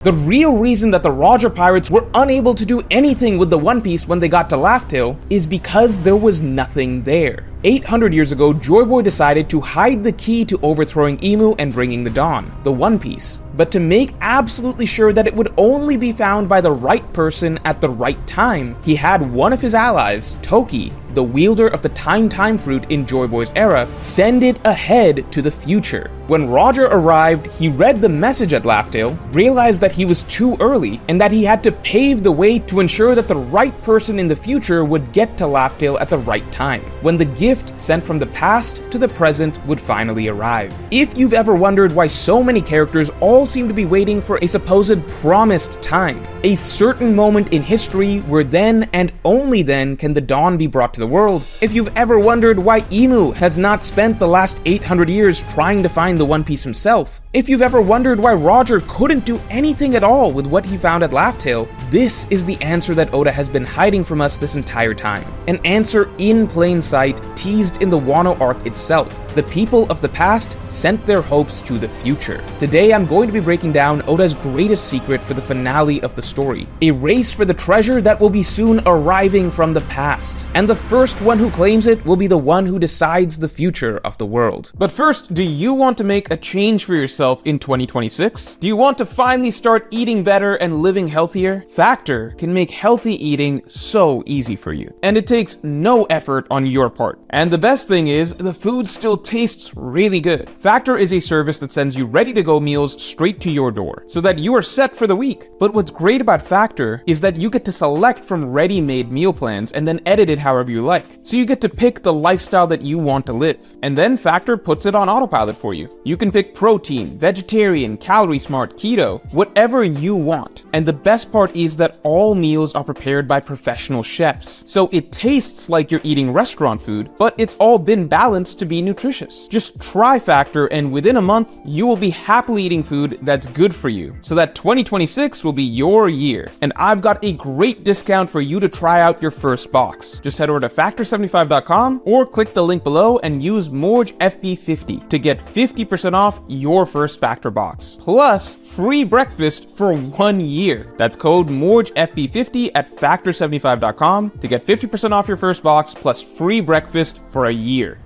The real reason that the Roger Pirates were unable to do anything with the One Piece when they got to Laugh Tale is because there was nothing there. 800 years ago, Joyboy decided to hide the key to overthrowing Emu and bringing the Dawn, the One Piece. But to make absolutely sure that it would only be found by the right person at the right time, he had one of his allies, Toki, the wielder of the Time Fruit in Joyboy's era, send it ahead to the future. When Roger arrived, he read the message at Laugh Tale, realized that he was too early, and that he had to pave the way to ensure that the right person in the future would get to Laugh Tale at the right time, when the gift sent from the past to the present would finally arrive. If you've ever wondered why so many characters all seem to be waiting for a supposed promised time, a certain moment in history where then and only then can the Dawn be brought to the world, if you've ever wondered why Emu has not spent the last 800 years trying to find the One Piece himself, if you've ever wondered why Roger couldn't do anything at all with what he found at Laugh Tale, this is the answer that Oda has been hiding from us this entire time. An answer in plain sight, teased in the Wano arc itself. The people of the past sent their hopes to the future. Today I'm going to be breaking down Oda's greatest secret for the finale of the story, a race for the treasure that will be soon arriving from the past. And the first one who claims it will be the one who decides the future of the world. But first, do you want to make a change for yourself in 2026? Do you want to finally start eating better and living healthier? Factor can make healthy eating so easy for you, and it takes no effort on your part. And the best thing is, the food still tastes really good. Factor is a service that sends you ready-to-go meals straight to your door, so that you are set for the week. But what's great about Factor is that you get to select from ready-made meal plans and then edit it however you like. So you get to pick the lifestyle that you want to live, and then Factor puts it on autopilot for you. You can pick protein, vegetarian, calorie smart, keto, whatever you want. And the best part is that all meals are prepared by professional chefs. So it tastes like you're eating restaurant food, but it's all been balanced to be nutritious. Just try Factor, and within a month, you will be happily eating food that's good for you, so that 2026 will be your year. And I've got a great discount for you to try out your first box. Just head over to factor75.com or click the link below and use MorgeFB50 to get 50% off your first Factor box, plus free breakfast for 1 year. That's code MorgeFB50 at factor75.com to get 50% off your first box plus free breakfast for a year.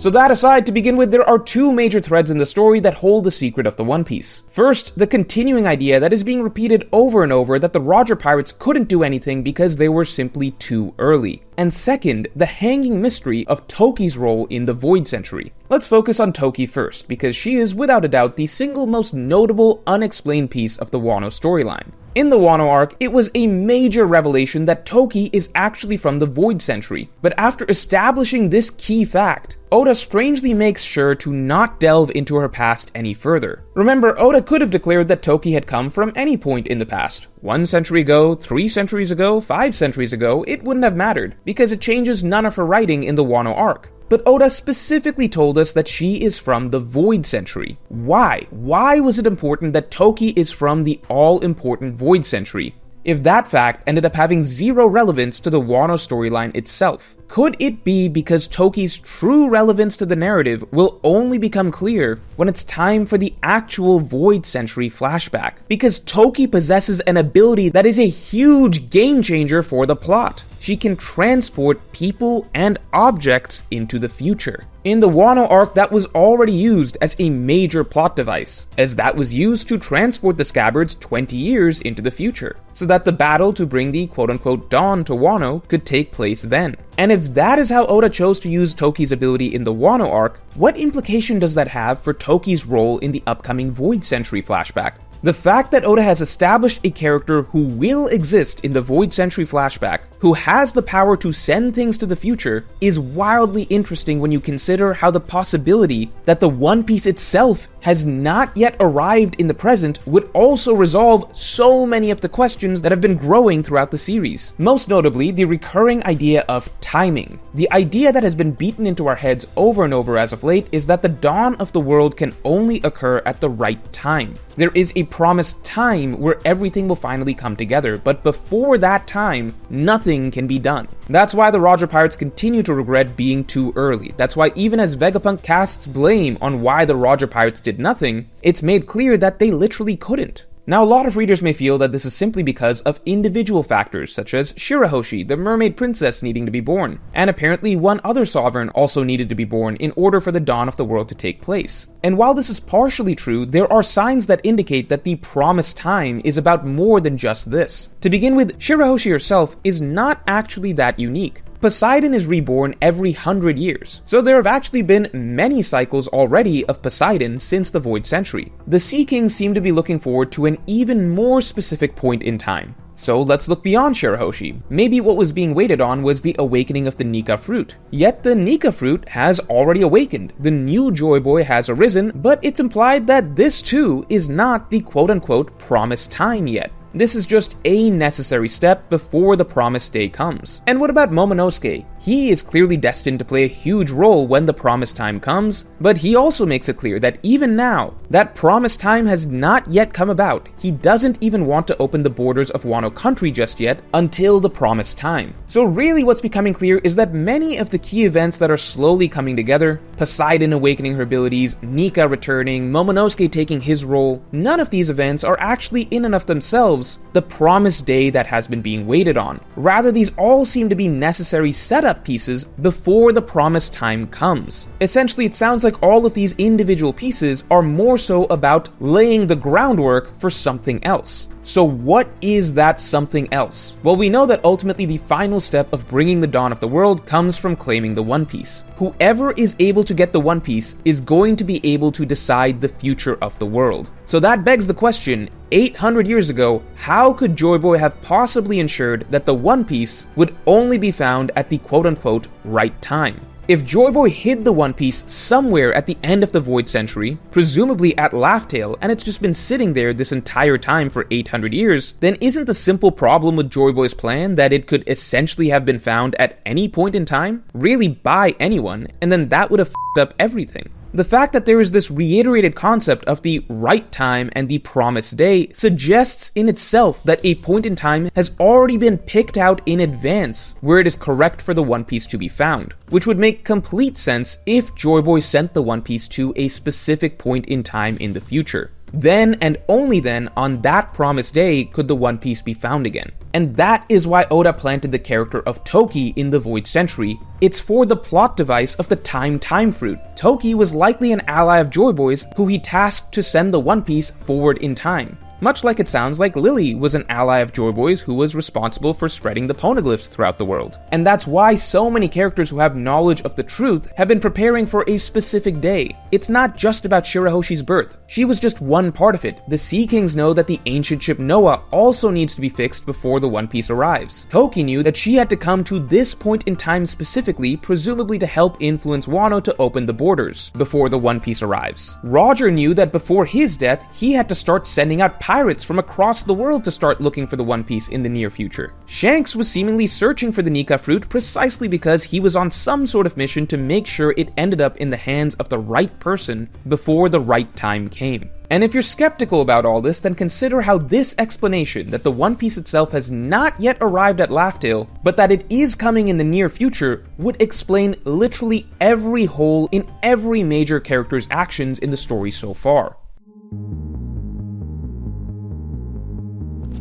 So that aside, to begin with, there are two major threads in the story that hold the secret of the One Piece. First, the continuing idea that is being repeated over and over that the Roger Pirates couldn't do anything because they were simply too early. And second, the hanging mystery of Toki's role in the Void Century. Let's focus on Toki first, because she is without a doubt the single most notable unexplained piece of the Wano storyline. In the Wano arc, it was a major revelation that Toki is actually from the Void Century, but after establishing this key fact, Oda strangely makes sure to not delve into her past any further. Remember, Oda could have declared that Toki had come from any point in the past. 1 century ago, 3 centuries ago, 5 centuries ago, it wouldn't have mattered, because it changes none of her writing in the Wano arc. But Oda specifically told us that she is from the Void Century. Why? Why was it important that Toki is from the all-important Void Century, if that fact ended up having zero relevance to the Wano storyline itself? Could it be because Toki's true relevance to the narrative will only become clear when it's time for the actual Void Century flashback? Because Toki possesses an ability that is a huge game changer for the plot. She can transport people and objects into the future. In the Wano arc, that was already used as a major plot device, as that was used to transport the Scabbards 20 years into the future, so that the battle to bring the quote-unquote Dawn to Wano could take place then. And if that is how Oda chose to use Toki's ability in the Wano arc, what implication does that have for Toki's role in the upcoming Void Century flashback? The fact that Oda has established a character who will exist in the Void Century flashback, who has the power to send things to the future, is wildly interesting when you consider how the possibility that the One Piece itself has not yet arrived in the present would also resolve so many of the questions that have been growing throughout the series. Most notably, the recurring idea of timing. The idea that has been beaten into our heads over and over as of late is that the dawn of the world can only occur at the right time. There is a promised time where everything will finally come together, but before that time, nothing can be done. That's why the Roger Pirates continue to regret being too early. That's why even as Vegapunk casts blame on why the Roger Pirates did nothing, it's made clear that they literally couldn't. Now, a lot of readers may feel that this is simply because of individual factors, such as Shirahoshi, the mermaid princess, needing to be born, and apparently one other sovereign also needed to be born in order for the dawn of the world to take place. And while this is partially true, there are signs that indicate that the promised time is about more than just this. To begin with, Shirahoshi herself is not actually that unique. Poseidon is reborn every 100 years, so there have actually been many cycles already of Poseidon since the Void Century. The Sea Kings seem to be looking forward to an even more specific point in time. So let's look beyond Shirahoshi. Maybe what was being waited on was the awakening of the Nika fruit. Yet the Nika fruit has already awakened, the new Joyboy has arisen, but it's implied that this too is not the quote-unquote promised time yet. This is just a necessary step before the promised day comes. And what about Momonosuke? He is clearly destined to play a huge role when the promised time comes, but he also makes it clear that even now, that promised time has not yet come about. He doesn't even want to open the borders of Wano country just yet until the promised time. So really what's becoming clear is that many of the key events that are slowly coming together, Poseidon awakening her abilities, Nika returning, Momonosuke taking his role, none of these events are actually in and of themselves the promised day that has been being waited on. Rather, these all seem to be necessary setup pieces before the promised time comes. Essentially, it sounds like all of these individual pieces are more so about laying the groundwork for something else. So what is that something else? Well, we know that ultimately the final step of bringing the dawn of the world comes from claiming the One Piece. Whoever is able to get the One Piece is going to be able to decide the future of the world. So that begs the question, 800 years ago, how could Joyboy have possibly ensured that the One Piece would only be found at the quote-unquote right time? If Joyboy hid the One Piece somewhere at the end of the Void Century, presumably at Laugh Tale, and it's just been sitting there this entire time for 800 years, then isn't the simple problem with Joyboy's plan that it could essentially have been found at any point in time, really by anyone, and then that would have f***ed up everything? The fact that there is this reiterated concept of the right time and the promised day suggests in itself that a point in time has already been picked out in advance where it is correct for the One Piece to be found, which would make complete sense if Joyboy sent the One Piece to a specific point in time in the future. Then and only then, on that promised day, could the One Piece be found again. And that is why Oda planted the character of Toki in the Void Century. It's for the plot device of the Time Fruit. Toki was likely an ally of Joyboy's who he tasked to send the One Piece forward in time. Much like it sounds like Lily was an ally of Joyboy's who was responsible for spreading the poneglyphs throughout the world. And that's why so many characters who have knowledge of the truth have been preparing for a specific day. It's not just about Shirahoshi's birth. She was just one part of it. The Sea Kings know that the ancient ship Noah also needs to be fixed before the One Piece arrives. Toki knew that she had to come to this point in time specifically, presumably to help influence Wano to open the borders before the One Piece arrives. Roger knew that before his death, he had to start sending out pirates from across the world to start looking for the One Piece in the near future. Shanks was seemingly searching for the Nika fruit precisely because he was on some sort of mission to make sure it ended up in the hands of the right person before the right time came. And if you're skeptical about all this, then consider how this explanation that the One Piece itself has not yet arrived at Laugh Tale, but that it is coming in the near future, would explain literally every hole in every major character's actions in the story so far.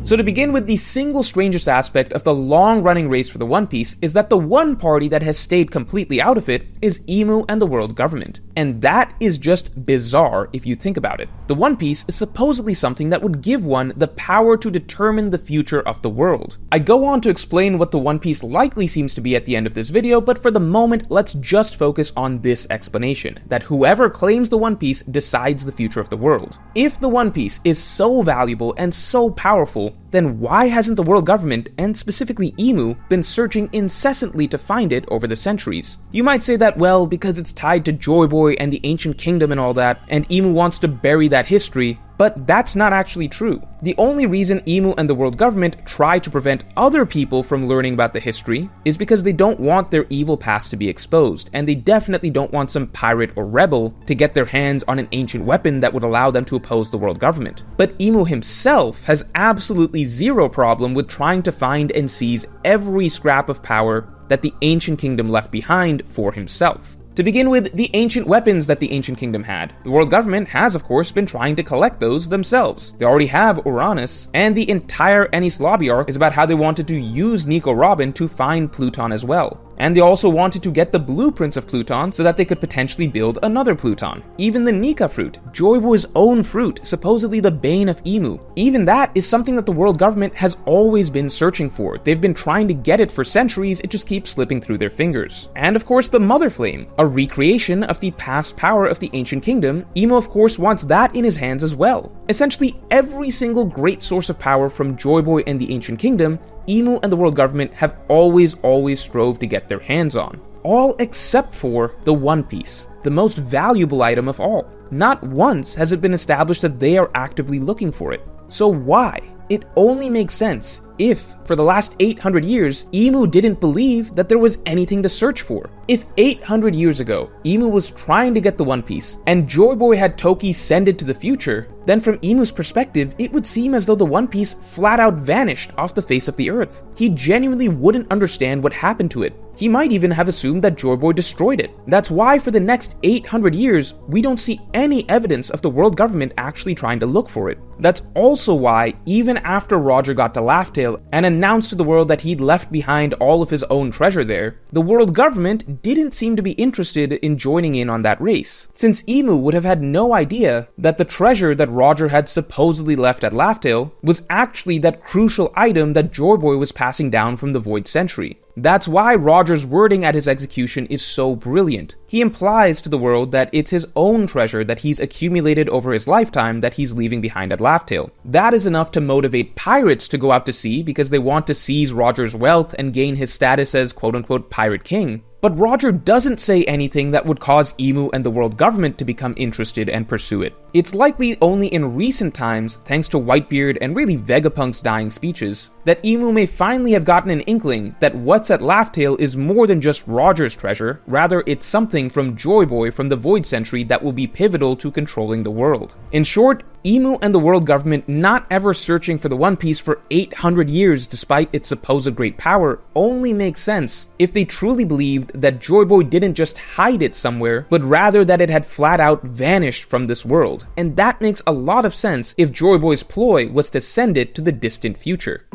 So to begin with, the single strangest aspect of the long-running race for the One Piece is that the one party that has stayed completely out of it is Imu and the world government. And that is just bizarre if you think about it. The One Piece is supposedly something that would give one the power to determine the future of the world. I go on to explain what the One Piece likely seems to be at the end of this video, but for the moment, let's just focus on this explanation, that whoever claims the One Piece decides the future of the world. If the One Piece is so valuable and so powerful, then why hasn't the world government, and specifically Imu, been searching incessantly to find it over the centuries? You might say that, well, because it's tied to Joyboy and the ancient kingdom and all that, and Imu wants to bury that history, but that's not actually true. The only reason Imu and the world government try to prevent other people from learning about the history is because they don't want their evil past to be exposed, and they definitely don't want some pirate or rebel to get their hands on an ancient weapon that would allow them to oppose the world government. But Imu himself has absolutely zero problem with trying to find and seize every scrap of power that the ancient kingdom left behind for himself. To begin with, the ancient weapons that the Ancient Kingdom had. The world government has, of course, been trying to collect those themselves. They already have Uranus, and the entire Enies Lobby arc is about how they wanted to use Nico Robin to find Pluton as well. And they also wanted to get the blueprints of Pluton so that they could potentially build another Pluton. Even the Nika fruit, Joyboy's own fruit, supposedly the bane of Emu. Even that is something that the world government has always been searching for. They've been trying to get it for centuries, it just keeps slipping through their fingers. And of course the Mother Flame, a recreation of the past power of the Ancient Kingdom. Emu of course wants that in his hands as well. Essentially every single great source of power from Joyboy and the Ancient Kingdom, Emu and the world government have always strove to get their hands on. All except for the One Piece, the most valuable item of all. Not once has it been established that they are actively looking for it. So why? It only makes sense if, for the last 800 years, Emu didn't believe that there was anything to search for. If 800 years ago, Emu was trying to get the One Piece, and Joyboy had Toki send it to the future, then from Emu's perspective, it would seem as though the One Piece flat out vanished off the face of the earth. He genuinely wouldn't understand what happened to it. He might even have assumed that Joyboy destroyed it. That's why for the next 800 years, we don't see any evidence of the world government actually trying to look for it. That's also why, even after Roger got to Laugh Tale and announced to the world that he'd left behind all of his own treasure there, the world government didn't seem to be interested in joining in on that race, since Emu would have had no idea that the treasure that Roger had supposedly left at Laugh Tale was actually that crucial item that Joyboy was passing down from the Void Century. That's why Roger's wording at his execution is so brilliant. He implies to the world that it's his own treasure that he's accumulated over his lifetime that he's leaving behind at Laugh Tale. That is enough to motivate pirates to go out to sea because they want to seize Roger's wealth and gain his status as quote-unquote pirate king. But Roger doesn't say anything that would cause Emu and the world government to become interested and pursue it. It's likely only in recent times, thanks to Whitebeard and really Vegapunk's dying speeches, that Emu may finally have gotten an inkling that what's at Laugh Tale is more than just Roger's treasure, rather it's something from Joyboy from the Void Century that will be pivotal to controlling the world. In short, Emu and the world government not ever searching for the One Piece for 800 years despite its supposed great power only makes sense if they truly believed that Joyboy didn't just hide it somewhere, but rather that it had flat out vanished from this world. And that makes a lot of sense if Joyboy's ploy was to send it to the distant future.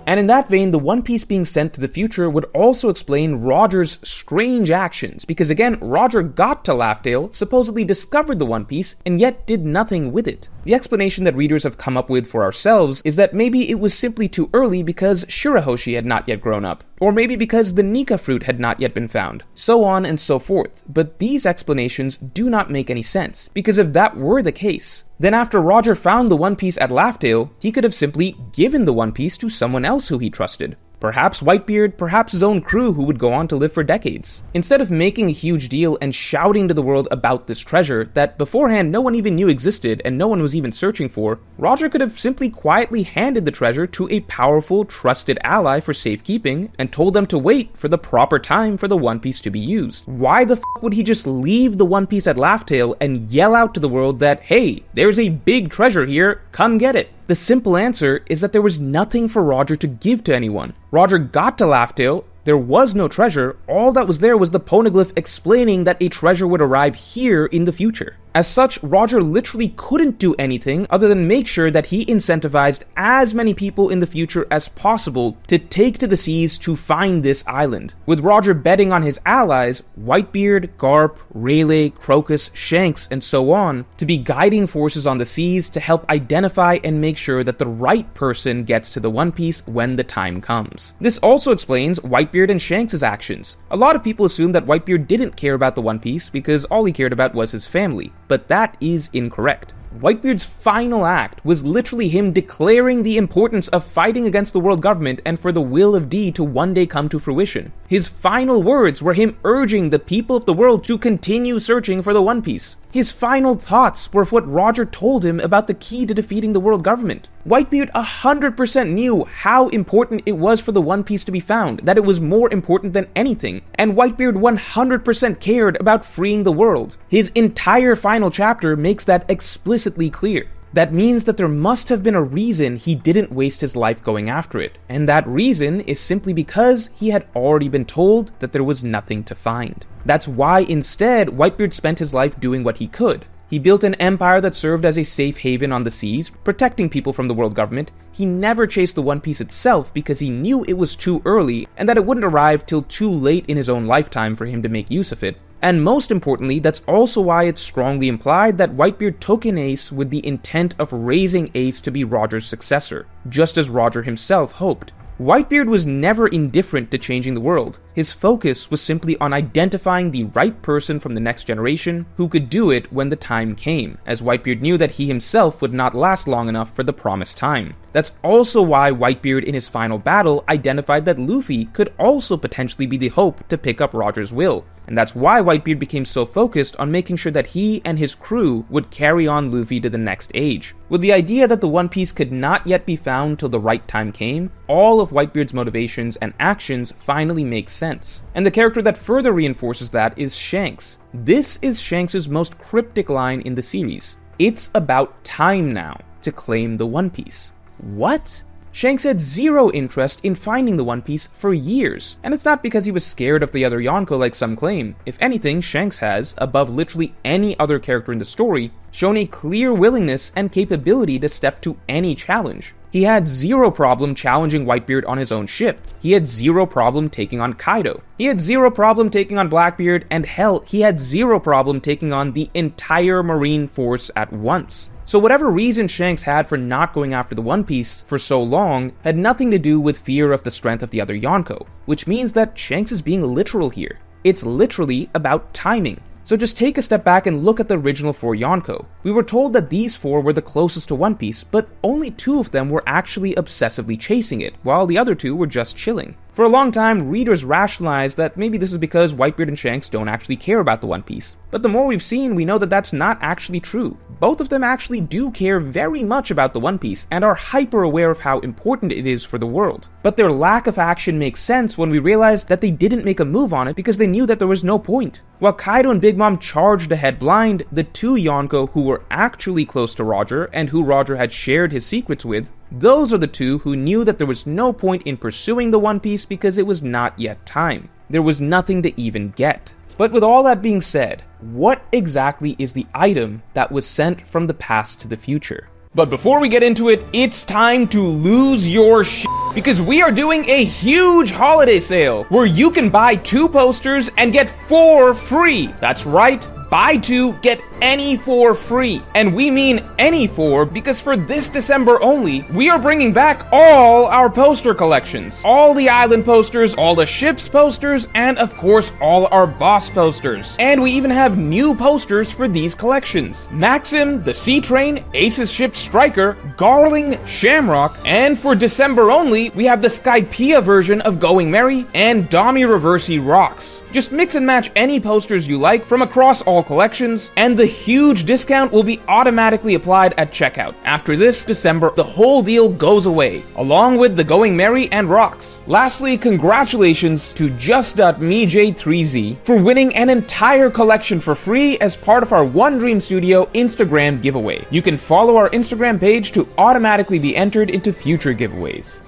And in that vein, the One Piece being sent to the future would also explain Roger's strange actions, because again, Roger got to Laugh Tale, supposedly discovered the One Piece, and yet did nothing with it. The explanation that readers have come up with for ourselves is that maybe it was simply too early because Shirahoshi had not yet grown up, or maybe because the Nika fruit had not yet been found, so on and so forth. But these explanations do not make any sense, because if that were the case, then after Roger found the One Piece at Laugh Tale, he could have simply given the One Piece to someone else who he trusted. Perhaps Whitebeard, perhaps his own crew who would go on to live for decades. Instead of making a huge deal and shouting to the world about this treasure that beforehand no one even knew existed and no one was even searching for, Roger could have simply quietly handed the treasure to a powerful, trusted ally for safekeeping and told them to wait for the proper time for the One Piece to be used. Why the f*** would he just leave the One Piece at Laugh Tale and yell out to the world that, hey, there's a big treasure here, come get it? The simple answer is that there was nothing for Roger to give to anyone. Roger got to Laugh Tale, there was no treasure, all that was there was the poneglyph explaining that a treasure would arrive here in the future. As such, Roger literally couldn't do anything other than make sure that he incentivized as many people in the future as possible to take to the seas to find this island, with Roger betting on his allies, Whitebeard, Garp, Rayleigh, Crocus, Shanks, and so on, to be guiding forces on the seas to help identify and make sure that the right person gets to the One Piece when the time comes. This also explains Whitebeard and Shanks' actions. A lot of people assume that Whitebeard didn't care about the One Piece because all he cared about was his family, but that is incorrect. Whitebeard's final act was literally him declaring the importance of fighting against the world government and for the will of D to one day come to fruition. His final words were him urging the people of the world to continue searching for the One Piece. His final thoughts were what Roger told him about the key to defeating the world government. Whitebeard 100% knew how important it was for the One Piece to be found, that it was more important than anything, and Whitebeard 100% cared about freeing the world. His entire final chapter makes that explicitly clear. That means that there must have been a reason he didn't waste his life going after it, and that reason is simply because he had already been told that there was nothing to find. That's why instead Whitebeard spent his life doing what he could. He built an empire that served as a safe haven on the seas, protecting people from the world government. He never chased the One Piece itself because he knew it was too early and that it wouldn't arrive till too late in his own lifetime for him to make use of it. And most importantly, that's also why it's strongly implied that Whitebeard took in Ace with the intent of raising Ace to be Roger's successor, just as Roger himself hoped. Whitebeard was never indifferent to changing the world. His focus was simply on identifying the right person from the next generation who could do it when the time came, as Whitebeard knew that he himself would not last long enough for the promised time. That's also why Whitebeard in his final battle identified that Luffy could also potentially be the hope to pick up Roger's will. And that's why Whitebeard became so focused on making sure that he and his crew would carry on Luffy to the next age. With the idea that the One Piece could not yet be found till the right time came, all of Whitebeard's motivations and actions finally make sense. And the character that further reinforces that is Shanks. This is Shanks' most cryptic line in the series. It's about time now to claim the One Piece. What? Shanks had zero interest in finding the One Piece for years, and it's not because he was scared of the other Yonko like some claim. If anything, Shanks has, above literally any other character in the story, shown a clear willingness and capability to step to any challenge. He had zero problem challenging Whitebeard on his own ship. He had zero problem taking on Kaido. He had zero problem taking on Blackbeard, and hell, he had zero problem taking on the entire Marine Force at once. So whatever reason Shanks had for not going after the One Piece for so long had nothing to do with fear of the strength of the other Yonko, which means that Shanks is being literal here. It's literally about timing. So just take a step back and look at the original 4 Yonko. We were told that these 4 were the closest to One Piece, but only 2 of them were actually obsessively chasing it, while the other 2 were just chilling. For a long time, readers rationalized that maybe this is because Whitebeard and Shanks don't actually care about the One Piece. But the more we've seen, we know that that's not actually true. Both of them actually do care very much about the One Piece, and are hyper aware of how important it is for the world. But their lack of action makes sense when we realize that they didn't make a move on it because they knew that there was no point. While Kaido and Big Mom charged ahead blind, the 2 Yonko who were actually close to Roger, and who Roger had shared his secrets with, those are the 2 who knew that there was no point in pursuing the One Piece because it was not yet time. There was nothing to even get. But with all that being said, what exactly is the item that was sent from the past to the future? But before we get into it, it's time to lose your shit, because we are doing a huge holiday sale where you can buy 2 posters and get 4 free. That's right. Buy 2, get any 4 free. And we mean any 4 because for this December only, we are bringing back all our poster collections. All the island posters, all the ships posters, and of course all our boss posters. And we even have new posters for these collections. Maxim, the Sea Train, Ace's Ship Striker, Garling, Shamrock, and for December only, we have the Skypiea version of Going Merry and Dami Reversi Rocks. Just mix and match any posters you like from across all collections, and the huge discount will be automatically applied at checkout. After this December, the whole deal goes away, along with the Going Merry and Rocks. Lastly, congratulations to Just.MeJ3Z for winning an entire collection for free as part of our One Dream Studio Instagram giveaway. You can follow our Instagram page to automatically be entered into future giveaways.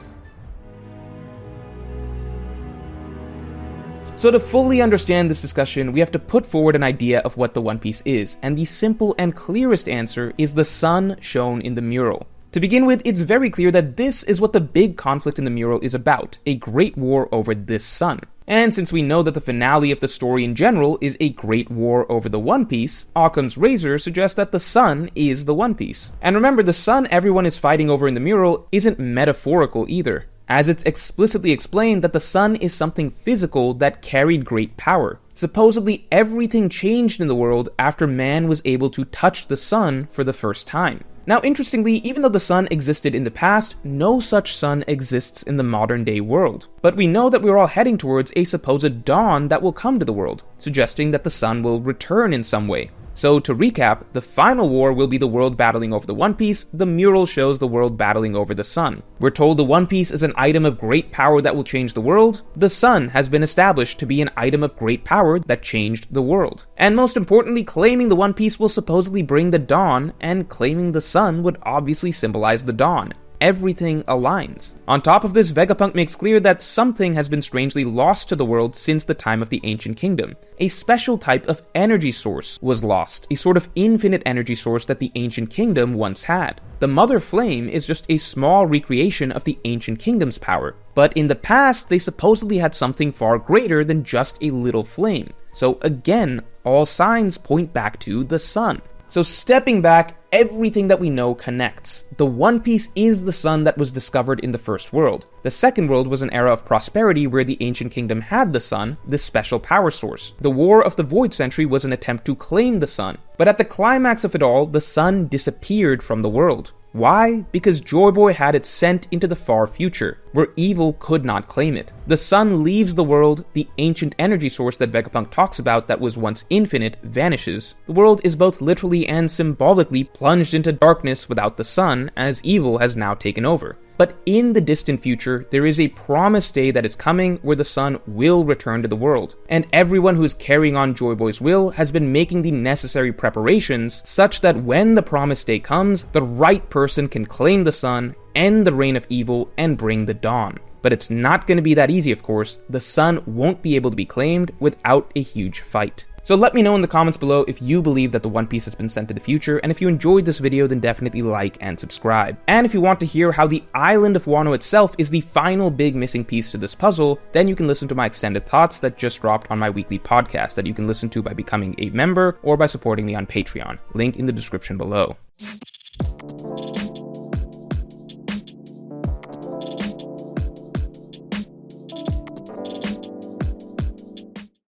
So to fully understand this discussion, we have to put forward an idea of what the One Piece is, and the simple and clearest answer is the sun shown in the mural. To begin with, it's very clear that this is what the big conflict in the mural is about, a great war over this sun. And since we know that the finale of the story in general is a great war over the One Piece, Occam's razor suggests that the sun is the One Piece. And remember, the sun everyone is fighting over in the mural isn't metaphorical either, as it's explicitly explained that the sun is something physical that carried great power. Supposedly everything changed in the world after man was able to touch the sun for the first time. Now interestingly, even though the sun existed in the past, no such sun exists in the modern day world. But we know that we're all heading towards a supposed dawn that will come to the world, suggesting that the sun will return in some way. So to recap, the final war will be the world battling over the One Piece. The mural shows the world battling over the sun. We're told the One Piece is an item of great power that will change the world. The sun has been established to be an item of great power that changed the world. And most importantly, claiming the One Piece will supposedly bring the dawn, and claiming the sun would obviously symbolize the dawn. Everything aligns. On top of this, Vegapunk makes clear that something has been strangely lost to the world since the time of the Ancient Kingdom. A special type of energy source was lost, a sort of infinite energy source that the Ancient Kingdom once had. The Mother Flame is just a small recreation of the Ancient Kingdom's power, but in the past they supposedly had something far greater than just a little flame. So again, all signs point back to the sun. So stepping back, everything that we know connects. The One Piece is the sun that was discovered in the First World. The Second World was an era of prosperity where the Ancient Kingdom had the sun, this special power source. The War of the Void Century was an attempt to claim the sun. But at the climax of it all, the sun disappeared from the world. Why? Because Joyboy had it sent into the far future, where evil could not claim it. The sun leaves the world, the ancient energy source that Vegapunk talks about that was once infinite vanishes. The world is both literally and symbolically plunged into darkness without the sun, as evil has now taken over. But in the distant future, there is a promised day that is coming where the sun will return to the world. And everyone who is carrying on Joyboy's will has been making the necessary preparations such that when the promised day comes, the right person can claim the sun, end the reign of evil, and bring the dawn. But it's not going to be that easy, of course. The sun won't be able to be claimed without a huge fight. So let me know in the comments below if you believe that the One Piece has been sent to the future, and if you enjoyed this video, then definitely like and subscribe. And if you want to hear how the island of Wano itself is the final big missing piece to this puzzle, then you can listen to my extended thoughts that just dropped on my weekly podcast that you can listen to by becoming a member or by supporting me on Patreon. Link in the description below.